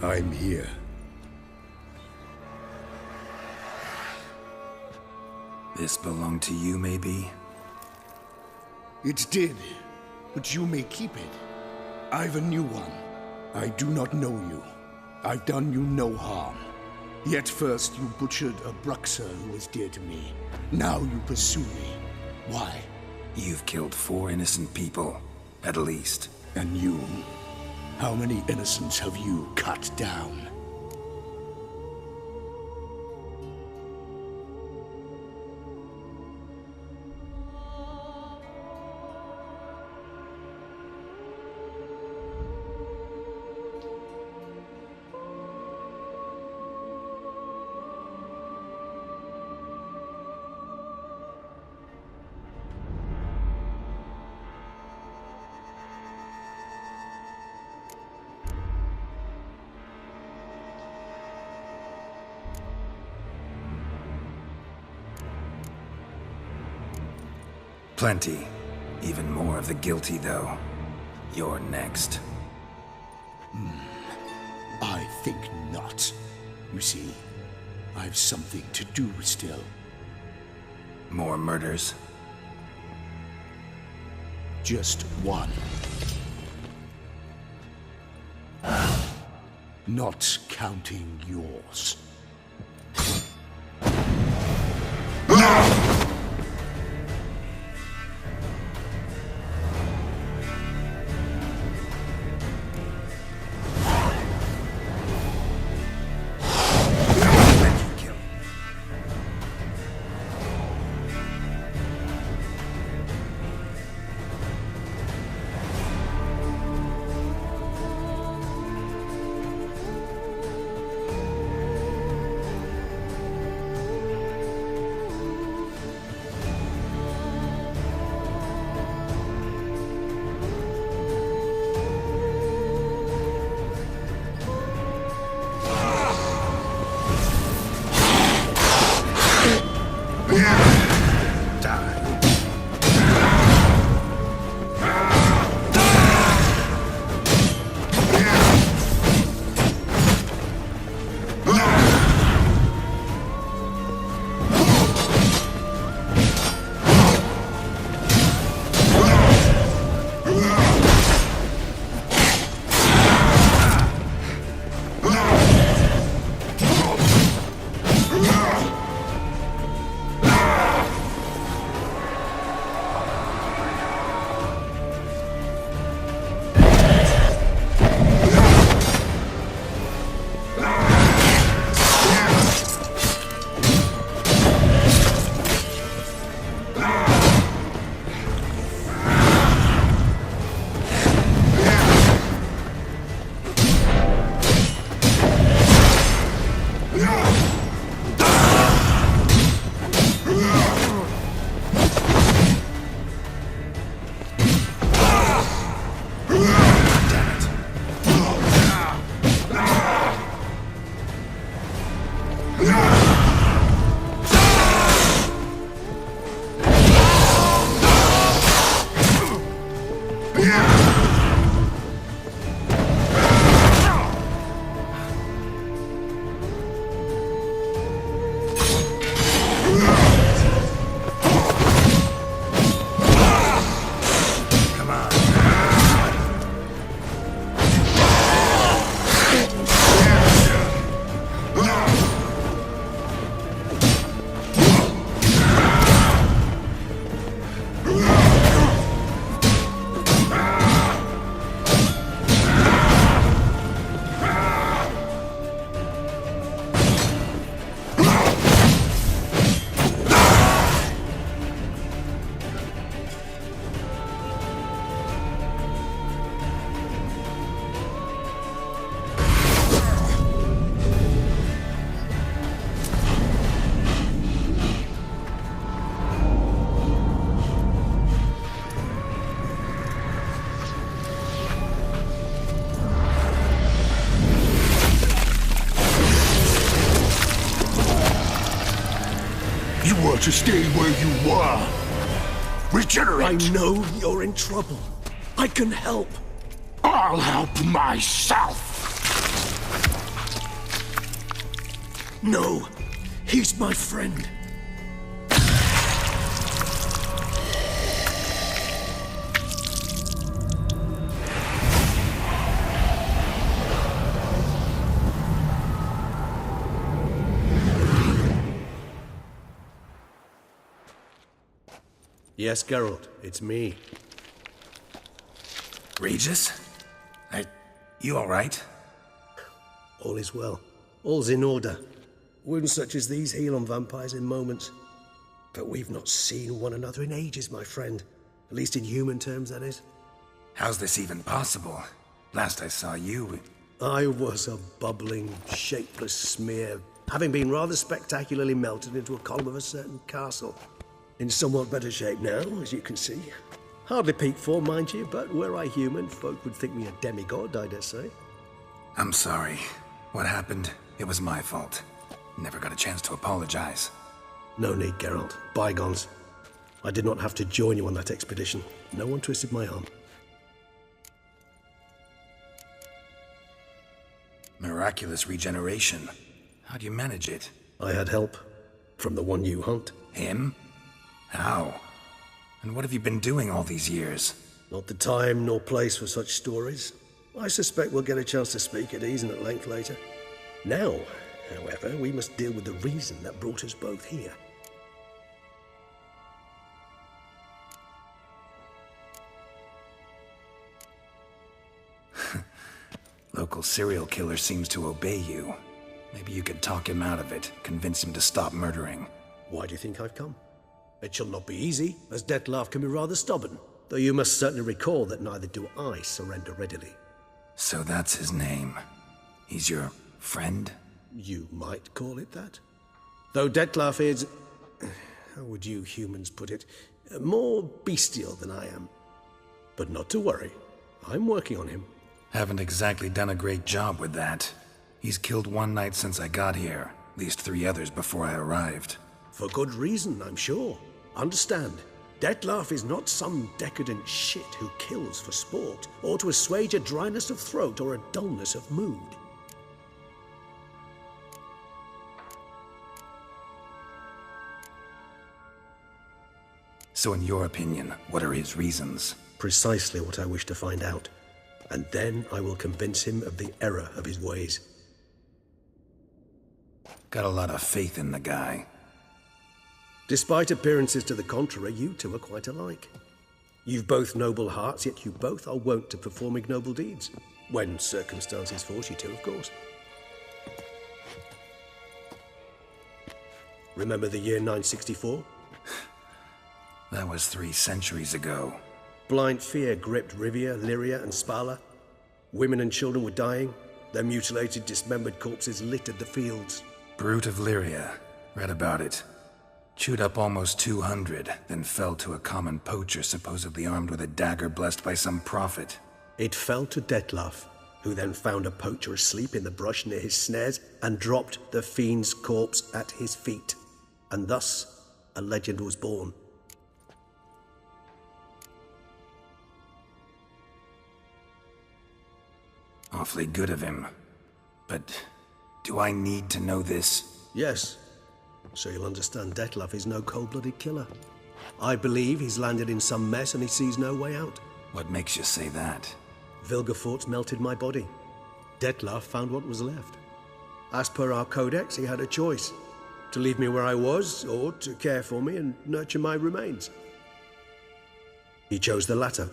I'm here. This belonged to you, maybe? It did, but you may keep it. I've a new one. I do not know you. I've done you no harm. Yet first you butchered a Bruxer who was dear to me. Now you pursue me. Why? You've killed 4 innocent people, at least. And you? How many innocents have you cut down? Plenty. Even more of the guilty, though. You're next. I think not. You see, I've something to do still. More murders? Just one. Not counting yours. To stay where you were. Regenerate! I know you're in trouble. I can help. I'll help myself! No! He's my friend! Yes, Geralt, it's me. Regis? You alright? All is well. All's in order. Wounds such as these heal on vampires in moments. But we've not seen one another in ages, my friend. At least in human terms, that is. How's this even possible? Last I saw you... I was a bubbling, shapeless smear, having been rather spectacularly melted into a column of a certain castle. In somewhat better shape now, as you can see. Hardly peak form, mind you, but were I human, folk would think me a demigod, I dare say. I'm sorry. What happened? It was my fault. Never got a chance to apologize. No need, Geralt. Bygones. I did not have to join you on that expedition. No one twisted my arm. Miraculous regeneration. How'd you manage it? I had help. From the one you hunt. Him? How? And what have you been doing all these years? Not the time nor place for such stories. I suspect we'll get a chance to speak at ease and at length later. Now, however, we must deal with the reason that brought us both here. Local serial killer seems to obey you. Maybe you could talk him out of it, convince him to stop murdering. Why do you think I've come? It shall not be easy, as Dettlaff can be rather stubborn, though you must certainly recall that neither do I surrender readily. So that's his name. He's your friend? You might call it that. Though Dettlaff is, how would you humans put it, more bestial than I am. But not to worry, I'm working on him. Haven't exactly done a great job with that. He's killed one knight since I got here, at least 3 others before I arrived. For good reason, I'm sure. Understand, Dettlaff is not some decadent shit who kills for sport, or to assuage a dryness of throat or a dullness of mood. So in your opinion, what are his reasons? Precisely what I wish to find out. And then I will convince him of the error of his ways. Got a lot of faith in the guy. Despite appearances to the contrary, you two are quite alike. You've both noble hearts, yet you both are wont to perform ignoble deeds. When circumstances force you to, of course. Remember the year 964? That was 3 centuries ago. Blind fear gripped Rivia, Lyria, and Spala. Women and children were dying. Their mutilated, dismembered corpses littered the fields. Brute of Lyria. Read about it. Chewed up almost 200, then fell to a common poacher supposedly armed with a dagger blessed by some prophet. It fell to Dettlaff, who then found a poacher asleep in the brush near his snares and dropped the fiend's corpse at his feet. And thus, a legend was born. Awfully good of him. But do I need to know this? Yes. So you'll understand Dettlaff is no cold-blooded killer. I believe he's landed in some mess and he sees no way out. What makes you say that? Vilgefortz melted my body. Dettlaff found what was left. As per our codex, he had a choice. To leave me where I was, or to care for me and nurture my remains. He chose the latter.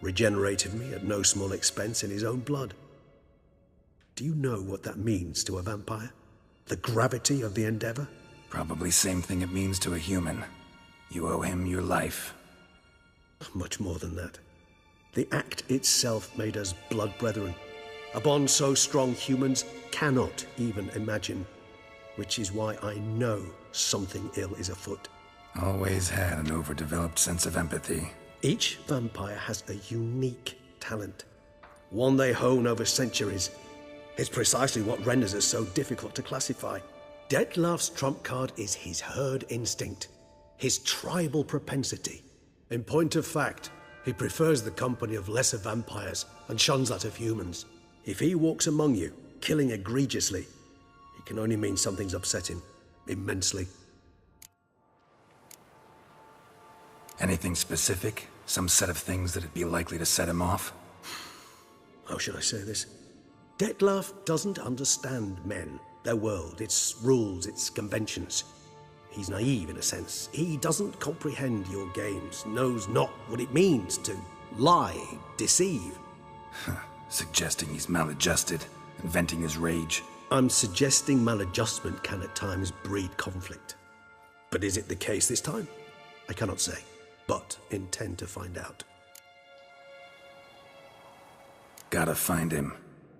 Regenerated me at no small expense in his own blood. Do you know what that means to a vampire? The gravity of the endeavor? Probably same thing it means to a human. You owe him your life. Much more than that. The act itself made us blood brethren. A bond so strong humans cannot even imagine. Which is why I know something ill is afoot. Always had an overdeveloped sense of empathy. Each vampire has a unique talent. One they hone over centuries. It's precisely what renders us so difficult to classify. Dettlaff's trump card is his herd instinct. His tribal propensity. In point of fact, he prefers the company of lesser vampires and shuns that of humans. If he walks among you, killing egregiously, It can only mean something's upsetting. Immensely. Anything specific? Some set of things that'd be likely to set him off? How should I say this? Detlef doesn't understand men, their world, its rules, its conventions. He's naive in a sense. He doesn't comprehend your games, knows not what it means to lie, deceive. Suggesting he's maladjusted and venting his rage. I'm suggesting maladjustment can at times breed conflict. But is it the case this time? I cannot say, but intend to find out. Gotta find him,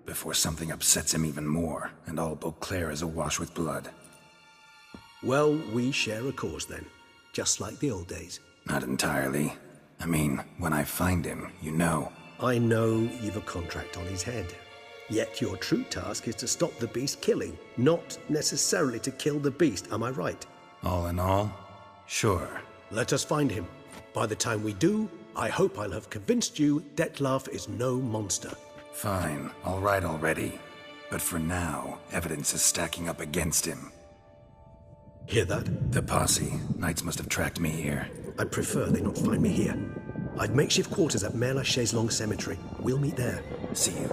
before something upsets him even more, and all Beauclair is awash with blood. Well, we share a cause then, just like the old days. Not entirely. I mean, when I find him, you know. I know you've a contract on his head. Yet your true task is to stop the beast killing, not necessarily to kill the beast, am I right? All in all, sure. Let us find him. By the time we do, I hope I'll have convinced you Detlef is no monster. Fine, all right already. But for now, evidence is stacking up against him. Hear that? The posse. Knights must have tracked me here. I'd prefer they not find me here. I've makeshift quarters at Mère Lachaise Long Cemetery. We'll meet there. See you.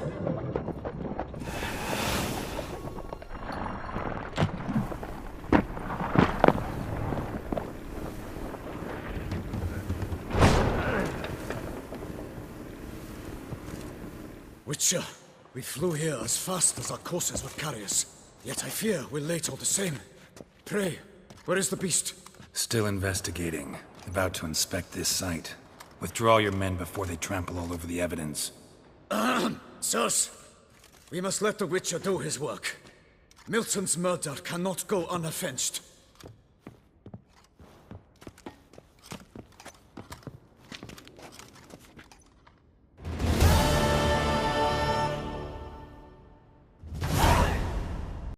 Witcher, we flew here as fast as our courses would carry us. Yet I fear we're late all the same. Pray, where is the beast? Still investigating. About to inspect this site. Withdraw your men before they trample all over the evidence. Sirs, we must let the Witcher do his work. Milton's murder cannot go unavenged.